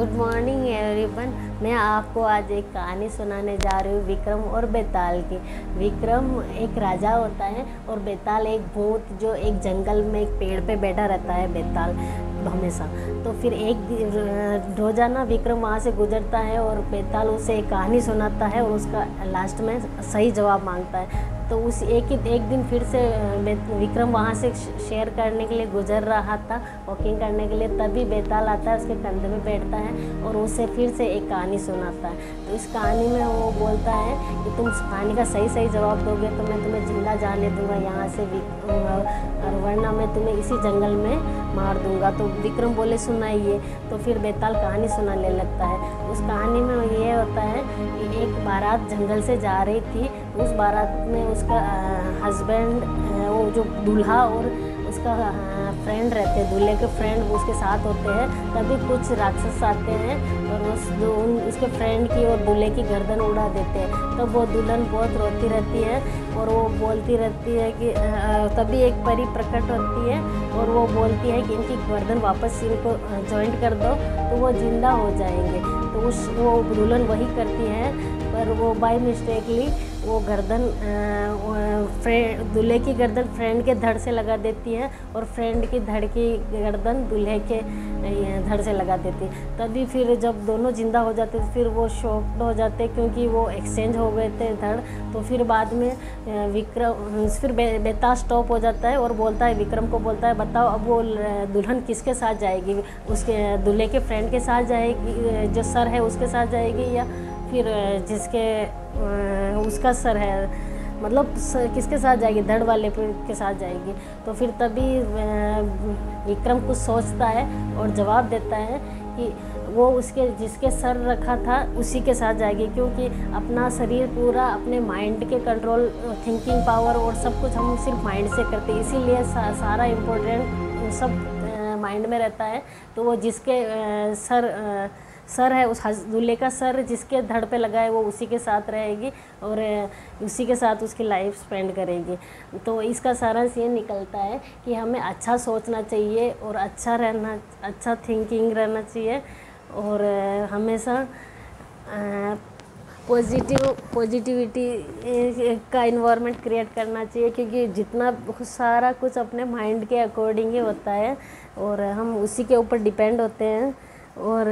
Good morning everyone. मैं आपको आज एक कहानी सुनाने जा रही हूँ विक्रम और बेताल की। विक्रम एक राजा होता है और बेताल एक भूत जो एक जंगल में एक पेड़ पे बैठा रहता है बेताल हमेशा। तो फिर एक रोज़ाना विक्रम वहाँ से गुजरता है और बेताल उसे एक कहानी सुनाता है और उसका लास्ट में सही जवाब मांगता है। तो उस एक दिन फिर से विक्रम वहाँ से शेयर करने के लिए गुजर रहा था, वॉकिंग करने के लिए। तभी बेताल आता है, उसके कंधे पे बैठता है और उसे फिर से एक कहानी सुनाता है। तो इस कहानी में वो बोलता है कि तुम कहानी का सही जवाब दोगे तो मैं तुम्हें जिंदा जाने दूंगा यहाँ से, और वरना मैं तुम्हें इसी जंगल में मार दूंगा। तो विक्रम बोले सुनाइए। तो फिर बेताल कहानी सुनाने लगता है। उस कहानी में ये होता है कि एक बारात जंगल से जा रही थी। उस बारात में उसका हस्बैंड, वो जो दूल्हा और उसका फ्रेंड रहते हैं, दूल्हे के फ्रेंड वो उसके साथ होते हैं। तभी कुछ राक्षस आते हैं और उसके फ्रेंड की और दूल्हे की गर्दन उड़ा देते हैं। तब वो दुल्हन बहुत रोती रहती है और वो बोलती रहती है कि तभी एक परी प्रकट होती है और वो बोलती है कि इनकी गर्दन वापस इनको जॉइंट कर दो तो वो जिंदा हो जाएंगे। तो वो दुल्हन वही करती है, पर वो बाय मिस्टेकली वो गर्दन दूल्हे की गर्दन फ्रेंड के धड़ से लगा देती है और फ्रेंड की धड़ की गर्दन दूल्हे के धड़ से लगा देती है। तभी फिर जब दोनों जिंदा हो जाते फिर वो शॉक्ड हो जाते क्योंकि वो एक्सचेंज हो गए थे धड़। तो फिर बाद में विक्रम फिर बेताल स्टॉप हो जाता है और बोलता है, विक्रम को बोलता है बताओ अब वो दुल्हन किसके साथ जाएगी? उसके दूल्हे के फ्रेंड के साथ जाएगी, जो सर है उसके साथ जाएगी, या फिर जिसके उसका सर है मतलब किसके साथ जाएगी? धड़ वाले के साथ जाएगी। तो फिर तभी विक्रम कुछ सोचता है और जवाब देता है कि वो उसके जिसके सर रखा था उसी के साथ जाएगी, क्योंकि अपना शरीर पूरा अपने माइंड के कंट्रोल, थिंकिंग पावर और सब कुछ हम सिर्फ माइंड से करते हैं, इसीलिए सारा इम्पोर्टेंट सब माइंड में रहता है। तो वो जिसके सर है, उस दूल्हे का सर जिसके धड़ पे लगा है वो उसी के साथ रहेगी और उसी के साथ उसकी लाइफ स्पेंड करेगी। तो इसका सारांश ये निकलता है कि हमें अच्छा सोचना चाहिए और अच्छा थिंकिंग रहना चाहिए और हमेशा पॉजिटिविटी का इन्वायरमेंट क्रिएट करना चाहिए, क्योंकि जितना सारा कुछ अपने माइंड के अकॉर्डिंग ही होता है और हम उसी के ऊपर डिपेंड होते हैं। और